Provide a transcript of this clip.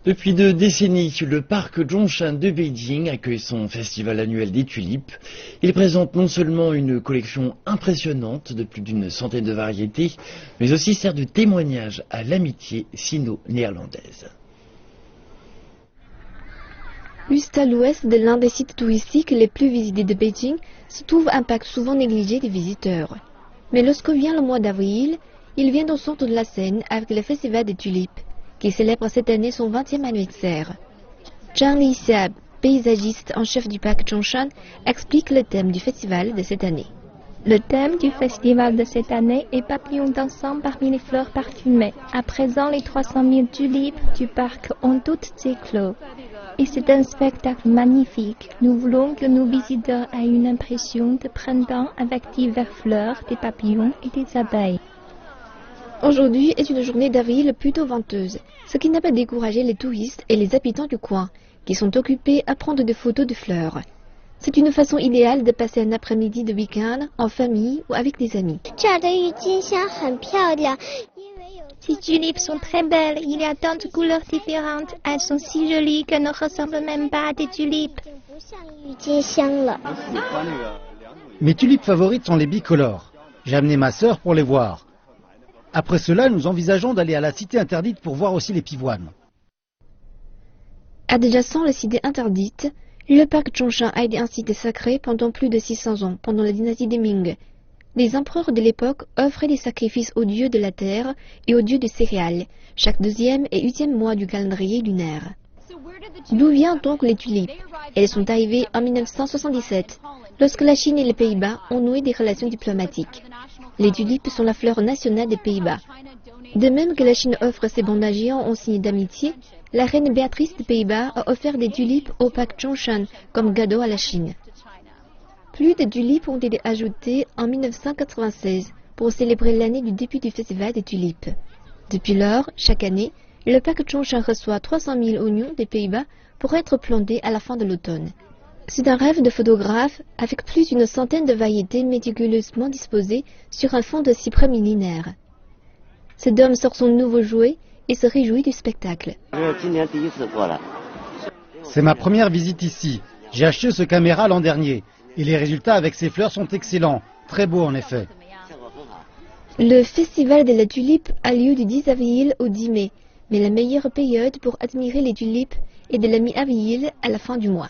Depuis 2 décennies, le parc Zhongshan de Beijing accueille son festival annuel des tulipes. Il présente non seulement une collection impressionnante de plus d'une centaine de variétés, mais aussi sert de témoignage à l'amitié sino-néerlandaise. Juste à l'ouest de l'un des sites touristiques les plus visités de Beijing se trouve un parc souvent négligé des visiteurs. Mais lorsque vient le mois d'avril, il vient au centre de la scène avec le festival des tulipes, qui célèbre cette année son 20e anniversaire. Zhang Lixia, paysagiste en chef du parc Zhongshan, explique le thème du festival de cette année. Le thème du festival de cette année est papillons dansant parmi les fleurs parfumées. À présent, les 300 000 tulipes du parc ont toutes éclos. Et c'est un spectacle magnifique. Nous voulons que nos visiteurs aient une impression de printemps avec diverses fleurs, des papillons et des abeilles. Aujourd'hui est une journée d'avril plutôt venteuse, ce qui n'a pas découragé les touristes et les habitants du coin, qui sont occupés à prendre des photos de fleurs. C'est une façon idéale de passer un après-midi de week-end en famille ou avec des amis. Ces tulipes sont très belles, il y a tant de couleurs différentes. Elles sont si jolies qu'elles ne ressemblent même pas à des tulipes. Mes tulipes favorites sont les bicolores. J'ai amené ma sœur pour les voir. Après cela, nous envisageons d'aller à la cité interdite pour voir aussi les pivoines. Adjacent à la cité interdite, le parc Zhongshan a été un site sacré pendant plus de 600 ans, pendant la dynastie des Ming. Les empereurs de l'époque offraient des sacrifices aux dieux de la terre et aux dieux des céréales, chaque 2e et 8e mois du calendrier lunaire. D'où viennent donc les tulipes? Elles sont arrivées en 1977, lorsque la Chine et les Pays-Bas ont noué des relations diplomatiques. Les tulipes sont la fleur nationale des Pays-Bas. De même que la Chine offre ses bandas géants en signe d'amitié, la reine Béatrice des Pays-Bas a offert des tulipes au parc Zhongshan comme cadeau à la Chine. Plus de tulipes ont été ajoutées en 1996 pour célébrer l'année du début du festival des tulipes. Depuis lors, chaque année, le parc Zhongshan reçoit 300 000 oignons des Pays-Bas pour être plantés à la fin de l'automne. C'est un rêve de photographe avec plus d'une centaine de variétés méticuleusement disposées sur un fond de cyprès millénaire. Cet homme sort son nouveau jouet et se réjouit du spectacle. C'est ma première visite ici. J'ai acheté ce caméra l'an dernier. Et les résultats avec ces fleurs sont excellents. Très beaux en effet. Le festival de la tulipe a lieu du 10 avril au 10 mai. Mais la meilleure période pour admirer les tulipes est de la mi-avril à la fin du mois.